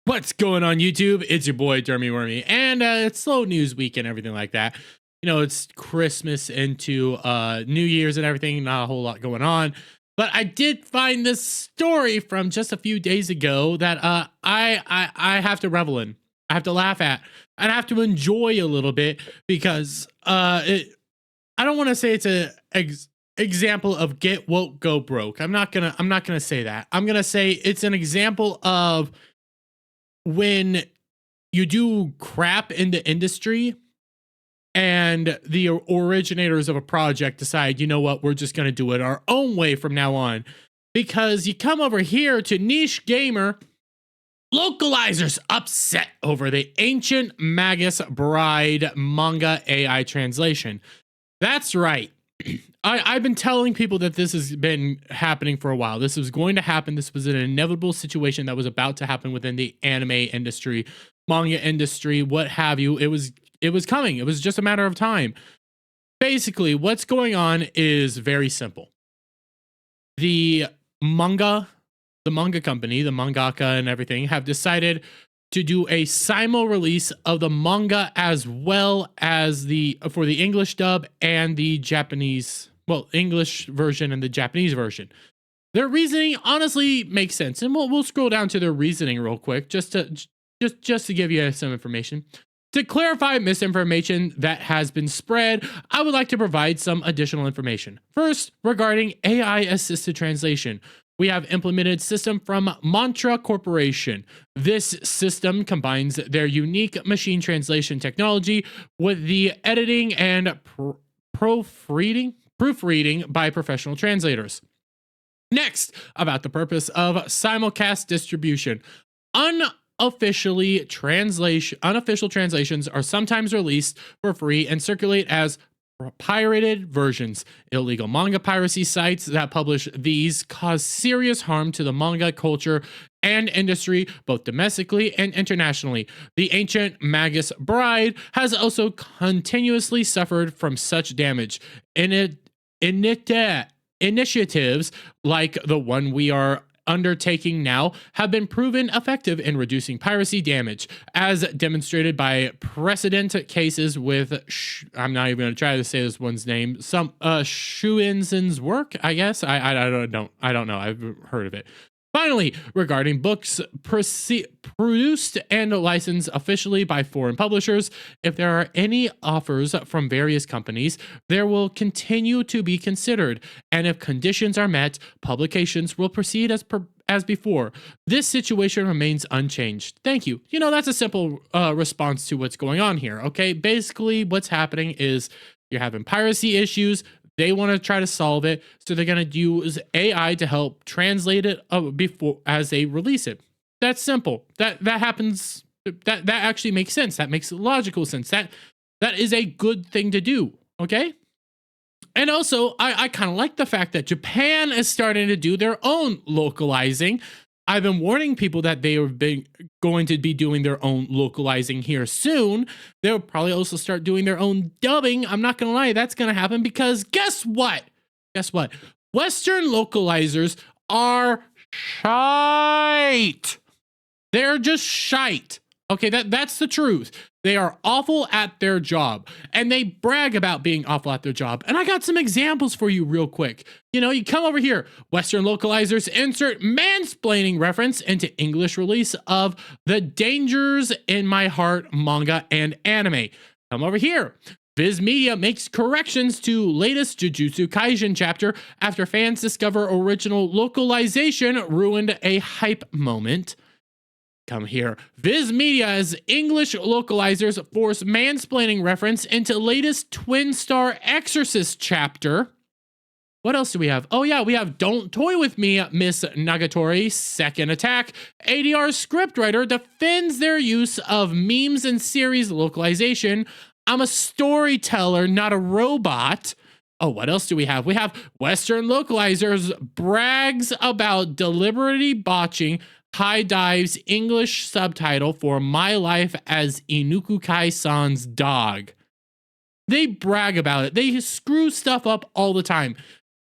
What's going on YouTube? It's your boy Dermy Wormy, and it's slow news week and everything like that. You know, it's Christmas into New Year's and everything, not a whole lot going on. But I did find this story from just a few days ago that I have to revel in. I have to laugh at. And I have to enjoy a little bit because I don't want to say it's a example of get woke, go broke. I'm not gonna say that. I'm gonna say it's an example of when you do crap in the industry and the originators of a project decide, you know what, we're just going to do it our own way from now on. Because you come over here to Niche Gamer, Localizers upset over the Ancient Magus Bride manga AI translation. That's right. I've been telling people that this has been happening for a while. This was going to happen. This was an inevitable situation that was about to happen within the anime industry, manga industry, what have you. It was coming. It was just a matter of time. Basically, what's going on is very simple. The manga company, the mangaka and everything, have decided to do a simul release of the manga as well as for the English dub and the Japanese, well, English version and the Japanese version. Their reasoning honestly makes sense, and we'll scroll down to their reasoning real quick just to give you some information. To clarify misinformation that has been spread, I would like to provide some additional information. First, regarding AI assisted translation. We have implemented system from Mantra Corporation. This system combines their unique machine translation technology with the editing and proofreading by professional translators. Next, about the purpose of simulcast distribution. Unofficial translations are sometimes released for free and circulate as pirated versions. Illegal manga piracy sites that publish these cause serious harm to the manga culture and industry, both domestically and internationally. The Ancient Magus Bride has also continuously suffered from such damage. Initiatives like the one we are undertaking now have been proven effective in reducing piracy damage, as demonstrated by precedent cases with I'm not even going to try to say this one's name. Some Shuinsen's work, I guess. I don't know. I've heard of it. Finally, regarding books produced and licensed officially by foreign publishers, if there are any offers from various companies, there will continue to be considered, and if conditions are met, publications will proceed as before. This situation remains unchanged. Thank you. You know, that's a simple response to what's going on here, okay? Basically, what's happening is you're having piracy issues. They want to try to solve it, so they're going to use AI to help translate it before as they release it. That's simple. That happens. That actually makes sense. That makes logical sense. That is a good thing to do. Okay. And also, I kind of like the fact that Japan is starting to do their own localizing. I've been warning people that they are going to be doing their own localizing here soon. They'll probably also start doing their own dubbing. I'm not going to lie, that's going to happen because guess what? Guess what? Western localizers are shite. They're just shite. Okay, that's the truth. They are awful at their job, and they brag about being awful at their job. And I got some examples for you real quick. You know, you come over here, Western localizers insert mansplaining reference into English release of The Dangers in My Heart manga and anime. Come over here. Viz Media makes corrections to latest Jujutsu Kaisen chapter after fans discover original localization ruined a hype moment. Come here. Viz Media's English localizers force mansplaining reference into latest Twin Star Exorcist chapter. What else do we have? Oh yeah, we have Don't Toy With Me, Miss Nagatori, Second Attack. ADR scriptwriter defends their use of memes and series localization. I'm a storyteller, not a robot. Oh, what else do we have? We have Western localizers brags about deliberately botching High Dive's English subtitle for My Life as Inuku Kai-san's dog. They brag about it. They screw stuff up all the time.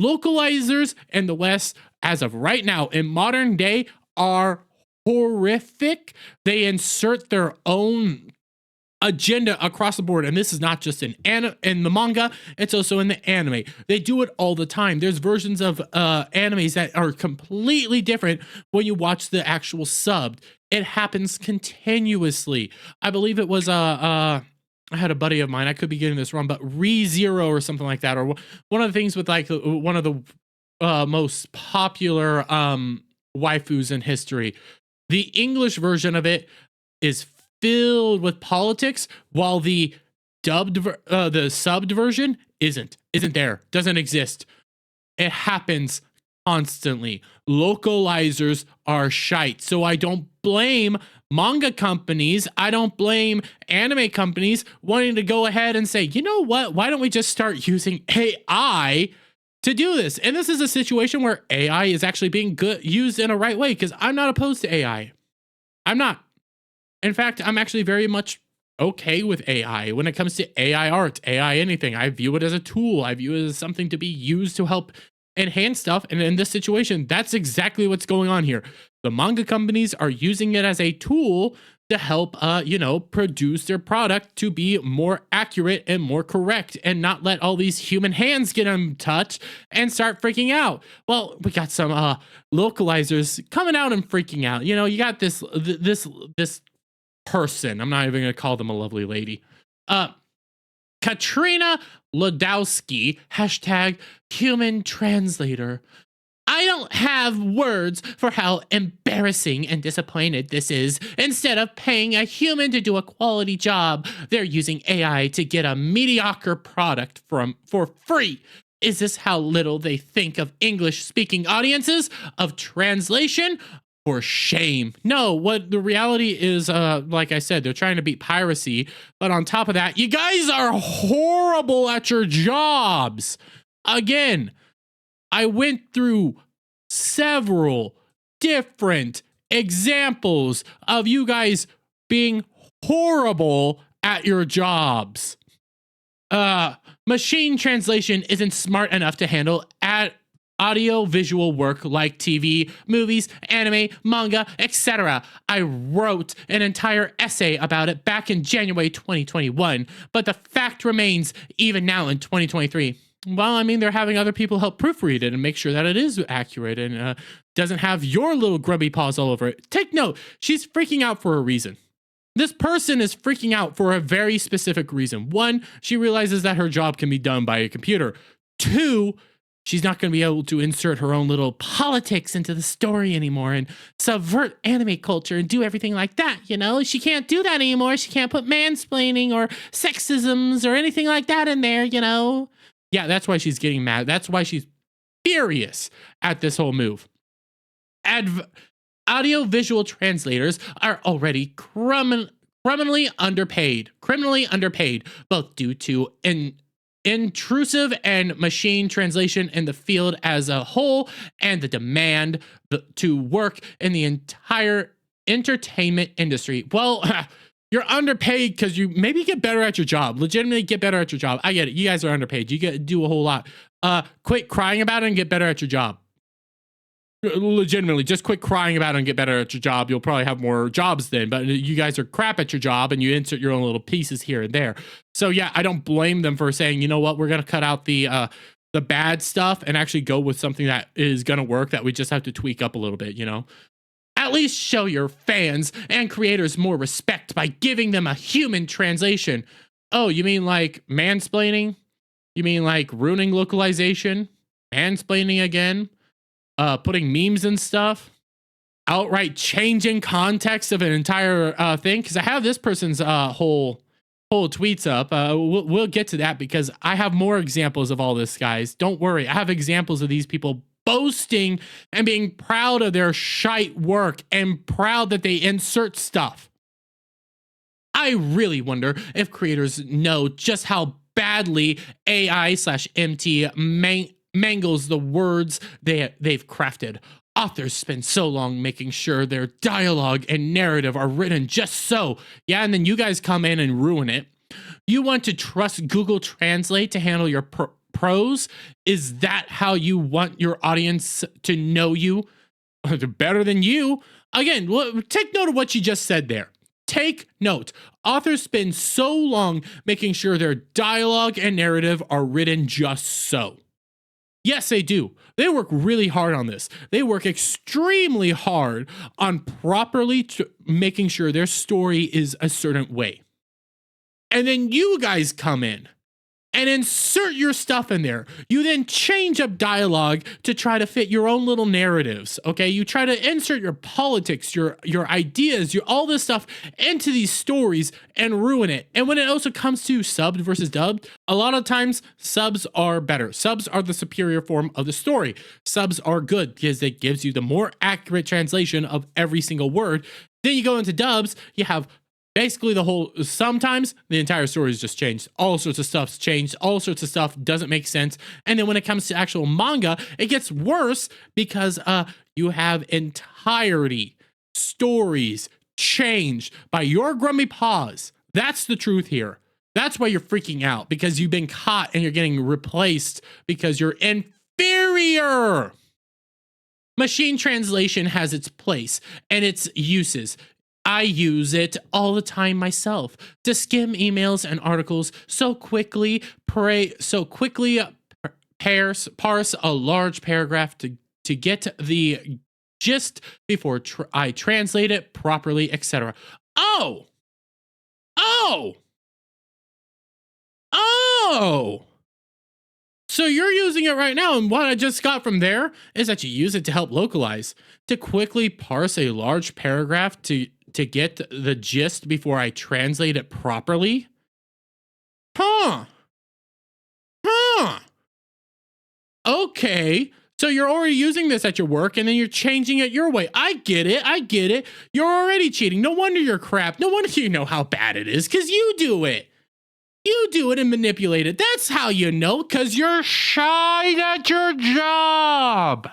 Localizers in the West, as of right now, in modern day, are horrific. They insert their own agenda across the board, and this is not just in the manga, it's also in the anime. They do it all the time. There's versions of animes that are completely different when you watch the actual subbed. It happens continuously. I believe it was I had a buddy of mine, I could be getting this wrong, but ReZero or something like that, or one of the things with like one of the most popular waifus in history. The English version of it is filled with politics, while the subbed version isn't there, doesn't exist. It happens constantly. Localizers are shite. So I don't blame manga companies, I don't blame anime companies wanting to go ahead and say, you know what, why don't we just start using AI to do this? And this is a situation where AI is actually being used in a right way, because I'm not opposed to AI. I'm not. In fact, I'm actually very much okay with AI. When it comes to AI art, AI anything, I view it as a tool. I view it as something to be used to help enhance stuff. And in this situation, that's exactly what's going on here. The manga companies are using it as a tool to help, produce their product to be more accurate and more correct, and not let all these human hands get in touch and start freaking out. Well, we got some localizers coming out and freaking out. You know, you got this person. I'm not even going to call them a lovely lady. Katrina Lodowski, #human translator. I don't have words for how embarrassing and disappointed this is. Instead of paying a human to do a quality job, they're using AI to get a mediocre product for free. Is this how little they think of English-speaking audiences, of translation? For shame. No, what the reality is, like I said, they're trying to beat piracy, but on top of that, you guys are horrible at your jobs. Again, I went through several different examples of you guys being horrible at your jobs. Machine translation isn't smart enough to handle audio visual work like TV, movies, anime, manga, etc. I wrote an entire essay about it back in January 2021, but the fact remains even now in 2023. Well, I mean, they're having other people help proofread it and make sure that it is accurate and doesn't have your little grubby paws all over it. Take note, she's freaking out for a reason. This person is freaking out for a very specific reason. One, she realizes that her job can be done by a computer. Two, she's not going to be able to insert her own little politics into the story anymore and subvert anime culture and do everything like that, you know? She can't do that anymore. She can't put mansplaining or sexisms or anything like that in there, you know? Yeah, that's why she's getting mad. That's why she's furious at this whole move. Audio-visual translators are already criminally underpaid, both due to intrusive and machine translation in the field as a whole, and the demand to work in the entire entertainment industry. Well, you're underpaid because you maybe get better at your job. Legitimately get better at your job. I get it. You guys are underpaid. You get to do a whole lot. Quit crying about it and get better at your job. Legitimately, just quit crying about it and get better at your job. You'll probably have more jobs then, but you guys are crap at your job and you insert your own little pieces here and there. So yeah, I don't blame them for saying, you know what, we're going to cut out the bad stuff and actually go with something that is going to work, that we just have to tweak up a little bit, you know? At least show your fans and creators more respect by giving them a human translation. Oh, you mean like mansplaining? You mean like ruining localization? Mansplaining again? Putting memes and stuff? Outright changing context of an entire thing? Because I have this person's whole tweets up. We'll get to that because I have more examples of all this, guys. Don't worry. I have examples of these people boasting and being proud of their shite work and proud that they insert stuff. I really wonder if creators know just how badly AI/MT mangles the words they've crafted. Authors spend so long making sure their dialogue and narrative are written just so. Yeah, and then you guys come in and ruin it. You want to trust Google Translate to handle your prose? Is that how you want your audience to know you? They're better than you. Again, take note of what you just said there. Take note. Authors spend so long making sure their dialogue and narrative are written just so. Yes, they do. They work really hard on this. They work extremely hard on properly making sure their story is a certain way. And then you guys come in and insert your stuff in there. You then change up dialogue to try to fit your own little narratives, okay? You try to insert your politics, your ideas, all this stuff into these stories and ruin it. And when it also comes to subbed versus dubbed, a lot of times subs are better. Subs are the superior form of the story. Subs are good because it gives you the more accurate translation of every single word. Then you go into dubs, you have basically sometimes the entire story is just changed. All sorts of stuff's changed. All sorts of stuff doesn't make sense. And then when it comes to actual manga, it gets worse because you have entirety stories changed by your grumpy paws. That's the truth here. That's why you're freaking out, because you've been caught and you're getting replaced because you're inferior. Machine translation has its place and its uses. I use it all the time myself to skim emails and articles so quickly, parse a large paragraph to get the gist before I translate it properly, etc. Oh! So you're using it right now, and what I just got from there is that you use it to help localize, to quickly parse a large paragraph to get the gist before I translate it properly? Huh. Okay. So you're already using this at your work and then you're changing it your way. I get it. You're already cheating. No wonder you're crap. No wonder you know how bad it is, because you do it. You do it and manipulate it. That's how you know, because you're shy at your job.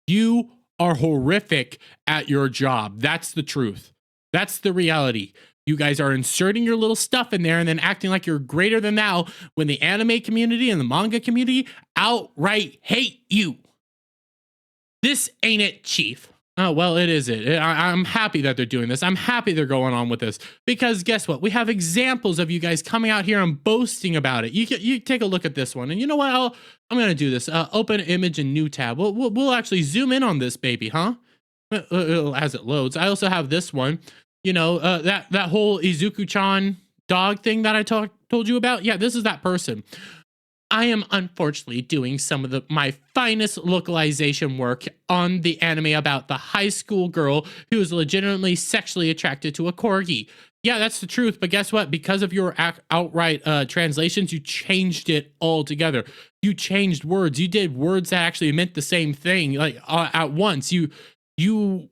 You are horrific at your job. That's the truth. That's the reality. You guys are inserting your little stuff in there and then acting like you're greater than thou when the anime community and the manga community outright hate you. This ain't it, Chief. Oh, well, it is it. I'm happy that they're doing this. I'm happy they're going on with this, because guess what? We have examples of you guys coming out here and boasting about it. You take a look at this one, and you know what? I'm going to do this. Open image and new tab. We'll actually zoom in on this baby, huh? As it loads. I also have this one. You know, that whole Izuku-chan dog thing that I told you about. Yeah, this is that person. I am unfortunately doing some of my finest localization work on the anime about the high school girl who is legitimately sexually attracted to a corgi. Yeah, that's the truth. But guess what? Because of your outright translations, you changed it altogether. You changed words. You did words that actually meant the same thing, like at once. You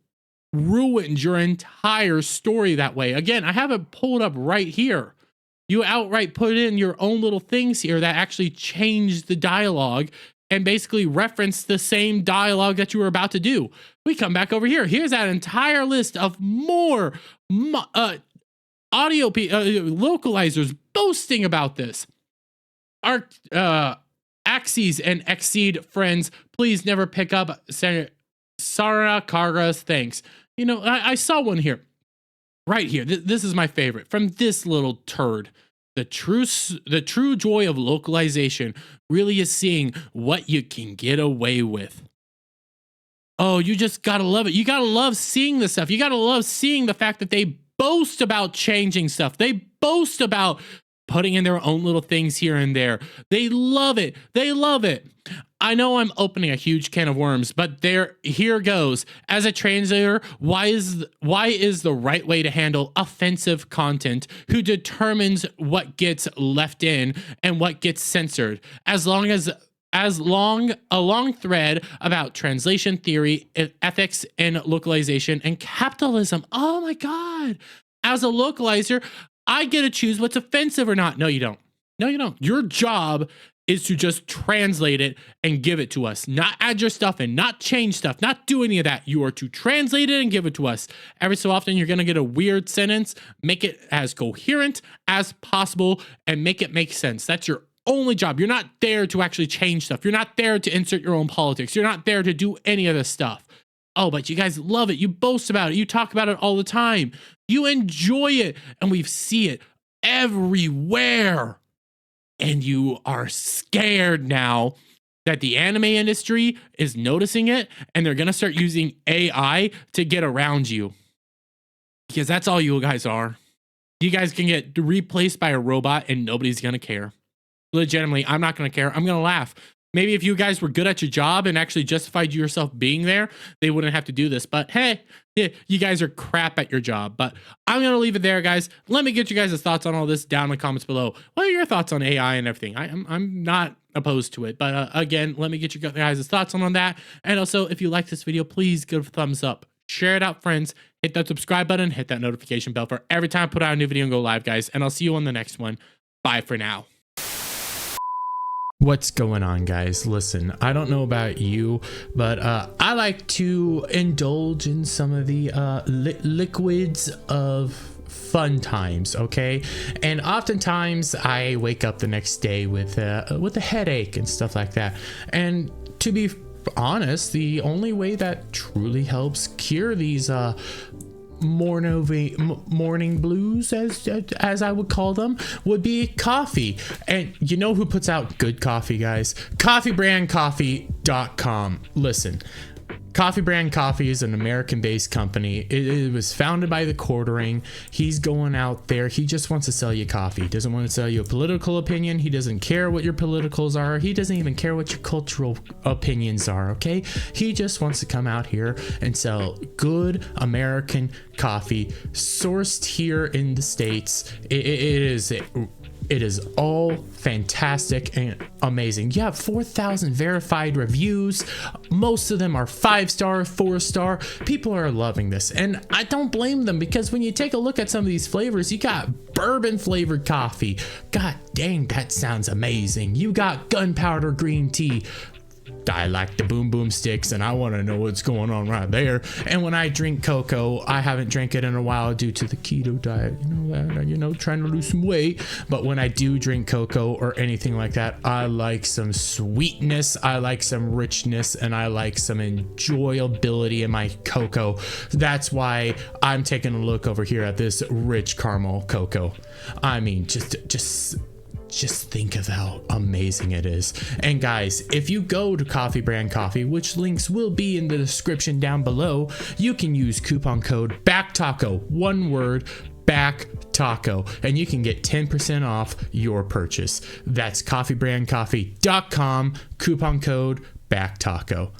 ruined your entire story that way. Again, I have it pulled up right here. You outright put in your own little things here that actually changed the dialogue and basically referenced the same dialogue that you were about to do. We come back over here. Here's that entire list of more audio localizers boasting about this. Our Axes and Exceed friends, please never pick up Sarah Kara's thanks. You know, I saw one here. Right here, this is my favorite from this little turd. The true joy of localization really is seeing what you can get away with. Oh, you just gotta love it. You gotta love seeing this stuff. You gotta love seeing the fact that they boast about changing stuff. They boast about putting in their own little things here and there. They love it. They love it. I know I'm opening a huge can of worms, but here goes. As a translator, why is the right way to handle offensive content? Who determines what gets left in and what gets censored? A long thread about translation theory, ethics, and localization and capitalism. Oh my God. As a localizer, I get to choose what's offensive or not. No, you don't. No, you don't. Your job is to just translate it and give it to us. Not add your stuff in, not change stuff, not do any of that. You are to translate it and give it to us. Every so often, you're going to get a weird sentence, make it as coherent as possible, and make it make sense. That's your only job. You're not there to actually change stuff. You're not there to insert your own politics. You're not there to do any of this stuff. Oh, but you guys love it. You boast about it. You talk about it all the time. You enjoy it. And we see it everywhere. And you are scared now that the anime industry is noticing it and they're going to start using AI to get around you. Because that's all you guys are. You guys can get replaced by a robot and nobody's going to care. Legitimately, I'm not going to care. I'm going to laugh. Maybe if you guys were good at your job and actually justified yourself being there, they wouldn't have to do this. But hey, you guys are crap at your job. But I'm going to leave it there, guys. Let me get you guys' thoughts on all this down in the comments below. What are your thoughts on AI and everything? I'm not opposed to it. But again, let me get you guys' thoughts on that. And also, if you like this video, please give it a thumbs up. Share it out, friends. Hit that subscribe button. Hit that notification bell for every time I put out a new video and go live, guys. And I'll see you on the next one. Bye for now. What's going on, guys? Listen, I don't know about you, but I like to indulge in some of the liquids of fun times, okay? And oftentimes I wake up the next day with a headache and stuff like that. And to be honest, the only way that truly helps cure these morning blues, as I would call them, would be coffee. And you know who puts out good coffee, guys? CoffeeBrandCoffee.com. Listen, Coffee Brand Coffee is an American-based company. It was founded by the Quartering. He's going out there. He just wants to sell you coffee. He doesn't want to sell you a political opinion. He doesn't care what your politicals are. He doesn't even care what your cultural opinions are, okay? He just wants to come out here and sell good American coffee sourced here in the States. It is all fantastic and amazing. You have 4,000 verified reviews. Most of them are 5-star, 4-star. People are loving this. And I don't blame them, because when you take a look at some of these flavors, you got bourbon flavored coffee. God dang, that sounds amazing. You got gunpowder green tea. I like the boom boom sticks and I want to know what's going on right there. And when I drink CoCo, I haven't drank it in a while due to the keto diet, trying to lose some weight. But when I do drink CoCo or anything like that, I like some sweetness, I like some richness, and I like some enjoyability in my CoCo. That's why I'm taking a look over here at this rich caramel CoCo. I mean, just think of how amazing it is. And guys, if you go to Coffee Brand Coffee, which links will be in the description down below, you can use coupon code BACKTACO, one word, BACKTACO, and you can get 10% off your purchase. That's CoffeeBrandCoffee.com, coupon code BACKTACO.